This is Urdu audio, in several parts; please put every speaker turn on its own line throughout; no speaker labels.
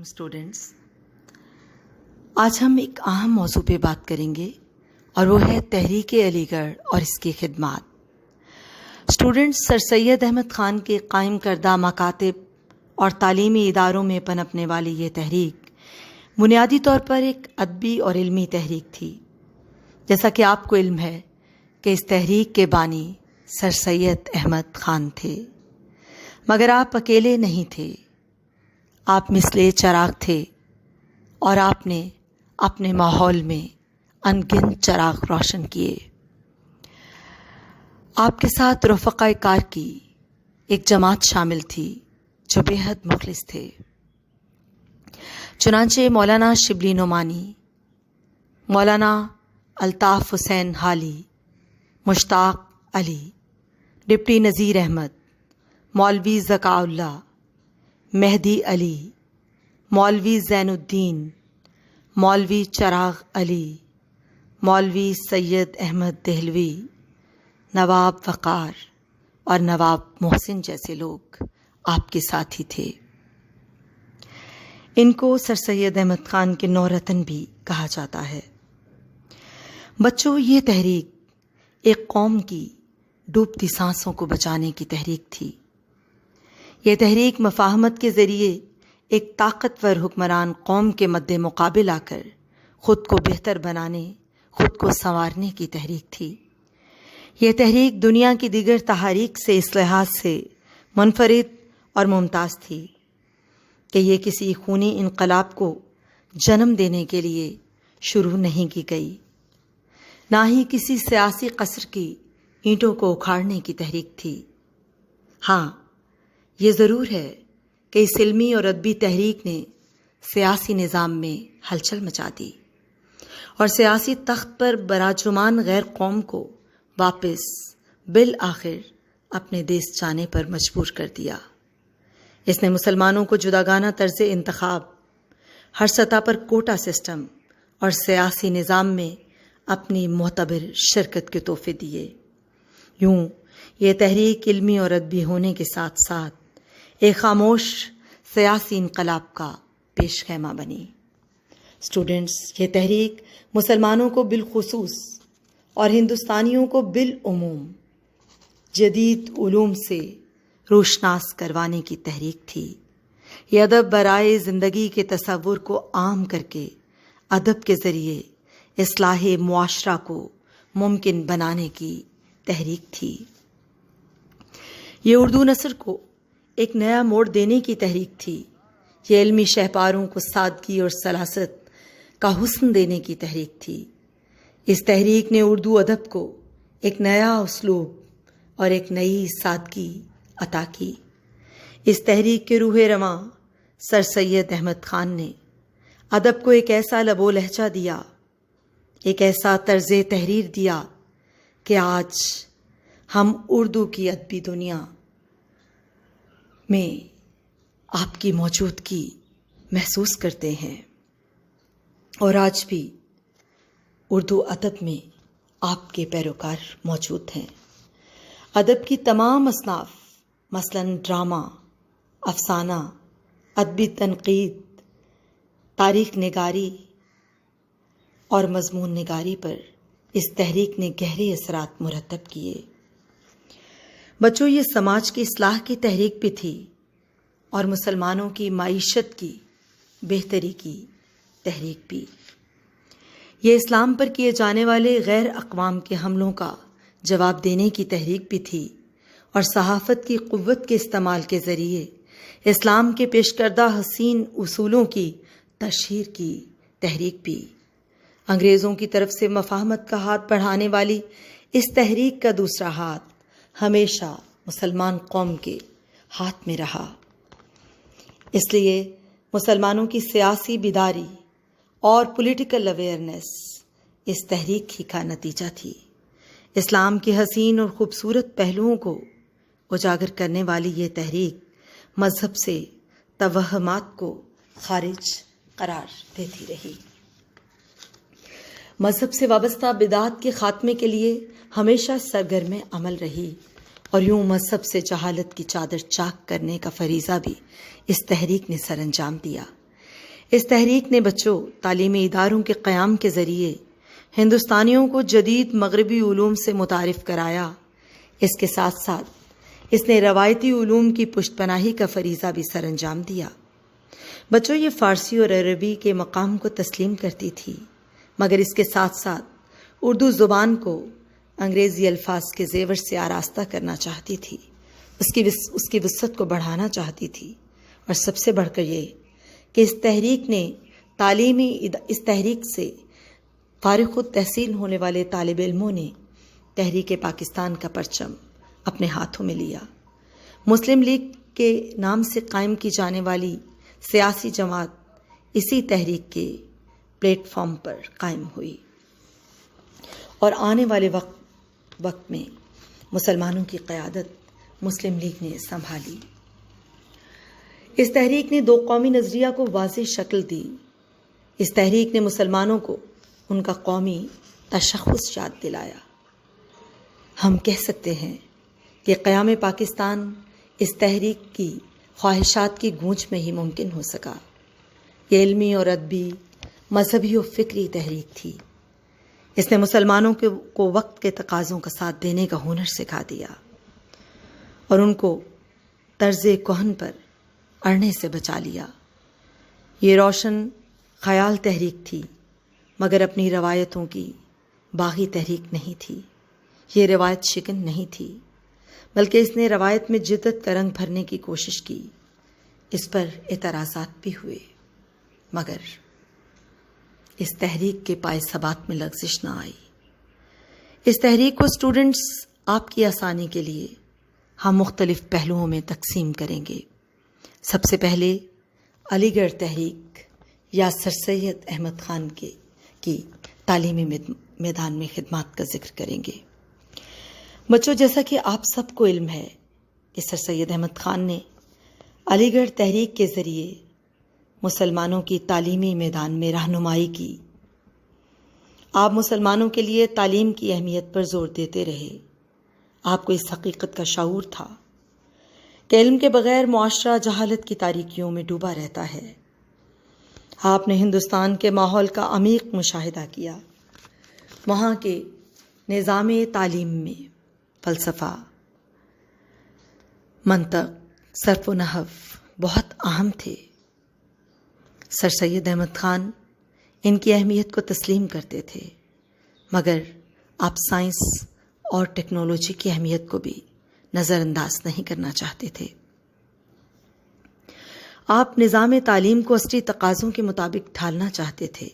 اسٹوڈینٹس، آج ہم ایک اہم موضوع پہ بات کریں گے اور وہ ہے تحریک علی گڑھ اور اس کی خدمات۔ اسٹوڈینٹس، سر سید احمد خان کے قائم کردہ مکاتب اور تعلیمی اداروں میں پنپنے والی یہ تحریک بنیادی طور پر ایک ادبی اور علمی تحریک تھی۔ جیسا کہ آپ کو علم ہے کہ اس تحریک کے بانی سر سید احمد خان تھے، مگر آپ اکیلے نہیں تھے، آپ مثل چراغ تھے اور آپ نے اپنے ماحول میں ان گنت چراغ روشن کیے۔ آپ کے ساتھ رفقائے کار کی ایک جماعت شامل تھی جو بے حد مخلص تھے۔ چنانچہ مولانا شبلی نعمانی، مولانا الطاف حسین حالی، مشتاق علی، ڈپٹی نذیر احمد، مولوی ذکاء اللہ، مہدی علی، مولوی زین الدین، مولوی چراغ علی، مولوی سید احمد دہلوی، نواب وقار اور نواب محسن جیسے لوگ آپ کے ساتھ ہی تھے۔ ان کو سر سید احمد خان کے نورتن بھی کہا جاتا ہے۔ بچوں، یہ تحریک ایک قوم کی ڈوبتی سانسوں کو بچانے کی تحریک تھی۔ یہ تحریک مفاہمت کے ذریعے ایک طاقتور حکمران قوم کے مد مقابل آ کر خود کو بہتر بنانے، خود کو سنوارنے کی تحریک تھی۔ یہ تحریک دنیا کی دیگر تحاریک سے اس لحاظ سے منفرد اور ممتاز تھی کہ یہ کسی خونی انقلاب کو جنم دینے کے لیے شروع نہیں کی گئی، نہ ہی کسی سیاسی قصر کی اینٹوں کو اکھاڑنے کی تحریک تھی۔ ہاں، یہ ضرور ہے کہ اس علمی اور ادبی تحریک نے سیاسی نظام میں ہلچل مچا دی اور سیاسی تخت پر براجمان غیر قوم کو واپس بالآخر اپنے دیس جانے پر مجبور کر دیا۔ اس نے مسلمانوں کو جداگانہ طرز انتخاب، ہر سطح پر کوٹا سسٹم اور سیاسی نظام میں اپنی معتبر شرکت کے تحفے دیے۔ یوں یہ تحریک علمی اور ادبی ہونے کے ساتھ ساتھ ایک خاموش سیاسی انقلاب کا پیش خیمہ بنی۔ اسٹوڈنٹس، یہ تحریک مسلمانوں کو بالخصوص اور ہندوستانیوں کو بالعموم جدید علوم سے روشناس کروانے کی تحریک تھی۔ یہ ادب برائے زندگی کے تصور کو عام کر کے ادب کے ذریعے اصلاح معاشرہ کو ممکن بنانے کی تحریک تھی۔ یہ اردو نثر کو ایک نیا موڑ دینے کی تحریک تھی۔ یہ علمی شہپاروں کو سادگی اور سلاست کا حسن دینے کی تحریک تھی۔ اس تحریک نے اردو ادب کو ایک نیا اسلوب اور ایک نئی سادگی عطا کی۔ اس تحریک کے روح رواں سر سید احمد خان نے ادب کو ایک ایسا لب و لہجہ دیا، ایک ایسا طرز تحریر دیا کہ آج ہم اردو کی ادبی دنیا میں آپ کی موجودگی محسوس کرتے ہیں، اور آج بھی اردو ادب میں آپ کے پیروکار موجود ہیں۔ ادب کی تمام اصناف، مثلاً ڈرامہ، افسانہ، ادبی تنقید، تاریخ نگاری اور مضمون نگاری پر اس تحریک نے گہرے اثرات مرتب کیے۔ بچوں، یہ سماج کی اصلاح کی تحریک بھی تھی اور مسلمانوں کی معیشت کی بہتری کی تحریک بھی۔ یہ اسلام پر کیے جانے والے غیر اقوام کے حملوں کا جواب دینے کی تحریک بھی تھی اور صحافت کی قوت کے استعمال کے ذریعے اسلام کے پیش کردہ حسین اصولوں کی تشہیر کی تحریک بھی۔ انگریزوں کی طرف سے مفاہمت کا ہاتھ بڑھانے والی اس تحریک کا دوسرا ہاتھ ہمیشہ مسلمان قوم کے ہاتھ میں رہا۔ اس لیے مسلمانوں کی سیاسی بیداری اور پولیٹیکل اویئرنیس اس تحریک ہی کا نتیجہ تھی۔ اسلام کے حسین اور خوبصورت پہلوؤں کو اجاگر کرنے والی یہ تحریک مذہب سے توہمات کو خارج قرار دیتی رہی۔ مذہب سے وابستہ بدعات کے خاتمے کے لیے ہمیشہ سرگرم عمل رہی اور یوں مذہب سے جہالت کی چادر چاک کرنے کا فریضہ بھی اس تحریک نے سر انجام دیا۔ اس تحریک نے بچوں تعلیمی اداروں کے قیام کے ذریعے ہندوستانیوں کو جدید مغربی علوم سے متعارف کرایا۔ اس کے ساتھ ساتھ اس نے روایتی علوم کی پشت پناہی کا فریضہ بھی سر انجام دیا۔ بچوں یہ فارسی اور عربی کے مقام کو تسلیم کرتی تھی، مگر اس کے ساتھ ساتھ اردو زبان کو انگریزی الفاظ کے زیور سے آراستہ کرنا چاہتی تھی، اس کی وسعت کو بڑھانا چاہتی تھی، اور سب سے بڑھ کر یہ کہ اس تحریک سے فارغ التحصیل ہونے والے طالب علموں نے تحریک پاکستان کا پرچم اپنے ہاتھوں میں لیا۔ مسلم لیگ کے نام سے قائم کی جانے والی سیاسی جماعت اسی تحریک کے پلیٹ فارم پر قائم ہوئی اور آنے والے وقت میں مسلمانوں کی قیادت مسلم لیگ نے سنبھالی۔ اس تحریک نے دو قومی نظریہ کو واضح شکل دی۔ اس تحریک نے مسلمانوں کو ان کا قومی تشخص یاد دلایا۔ ہم کہہ سکتے ہیں کہ قیام پاکستان اس تحریک کی خواہشات کی گونج میں ہی ممکن ہو سکا۔ یہ علمی اور ادبی، مذہبی و فکری تحریک تھی۔ اس نے مسلمانوں کو وقت کے تقاضوں کا ساتھ دینے کا ہنر سکھا دیا اور ان کو طرز کہن پر اڑنے سے بچا لیا۔ یہ روشن خیال تحریک تھی، مگر اپنی روایتوں کی باغی تحریک نہیں تھی۔ یہ روایت شکن نہیں تھی، بلکہ اس نے روایت میں جدت کا رنگ بھرنے کی کوشش کی۔ اس پر اعتراضات بھی ہوئے، مگر اس تحریک کے پائے ثبات میں لغزش نہ آئی۔ اس تحریک کو اسٹوڈنٹس آپ کی آسانی کے لیے ہم مختلف پہلوؤں میں تقسیم کریں گے۔ سب سے پہلے علی گڑھ تحریک یا سر سید احمد خان کی تعلیمی میدان میں خدمات کا ذکر کریں گے۔ بچوں، جیسا کہ آپ سب کو علم ہے کہ سر سید احمد خان نے علی گڑھ تحریک کے ذریعے مسلمانوں کی تعلیمی میدان میں رہنمائی کی۔ آپ مسلمانوں کے لیے تعلیم کی اہمیت پر زور دیتے رہے۔ آپ کو اس حقیقت کا شعور تھا کہ علم کے بغیر معاشرہ جہالت کی تاریکیوں میں ڈوبا رہتا ہے۔ آپ نے ہندوستان کے ماحول کا عمیق مشاہدہ کیا۔ وہاں کے نظام تعلیم میں فلسفہ، منطق، صرف و نحو بہت اہم تھے۔ سر سید احمد خان ان کی اہمیت کو تسلیم کرتے تھے، مگر آپ سائنس اور ٹیکنالوجی کی اہمیت کو بھی نظر انداز نہیں کرنا چاہتے تھے۔ آپ نظام تعلیم کو عصری تقاضوں کے مطابق ڈھالنا چاہتے تھے۔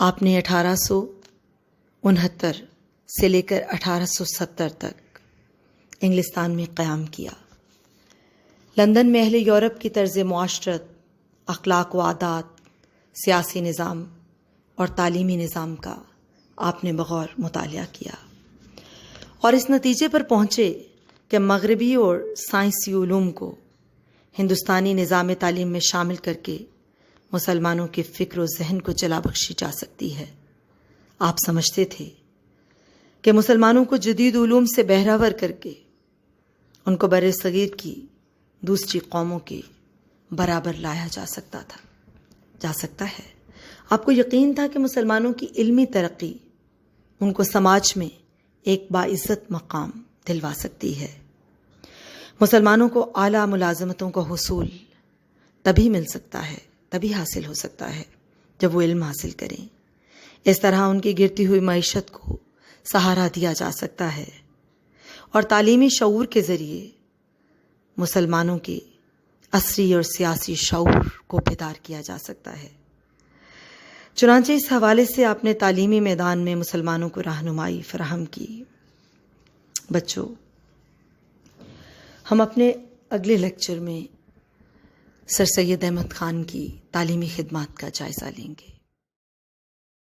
آپ نے 1869 سے لے کر 1870 تک انگلستان میں قیام کیا۔ لندن میں اہل یورپ کی طرز معاشرت، اخلاق و عادات، سیاسی نظام اور تعلیمی نظام کا آپ نے بغور مطالعہ کیا اور اس نتیجے پر پہنچے کہ مغربی اور سائنسی علوم کو ہندوستانی نظام تعلیم میں شامل کر کے مسلمانوں کے فکر و ذہن کو جلا بخشی جا سکتی ہے۔ آپ سمجھتے تھے کہ مسلمانوں کو جدید علوم سے بہرہور کر کے ان کو بر صغیر کی دوسری قوموں کے برابر لایا جا سکتا ہے۔ آپ کو یقین تھا کہ مسلمانوں کی علمی ترقی ان کو سماج میں ایک باعزت مقام دلوا سکتی ہے۔ مسلمانوں کو اعلیٰ ملازمتوں کا حصول تبھی حاصل ہو سکتا ہے جب وہ علم حاصل کریں۔ اس طرح ان کی گرتی ہوئی معیشت کو سہارا دیا جا سکتا ہے اور تعلیمی شعور کے ذریعے مسلمانوں کے عصری اور سیاسی شعور کو بیدار کیا جا سکتا ہے۔ چنانچہ اس حوالے سے آپ نے تعلیمی میدان میں مسلمانوں کو رہنمائی فراہم کی۔ بچوں، ہم اپنے اگلے لیکچر میں سر سید احمد خان کی تعلیمی خدمات کا جائزہ لیں گے۔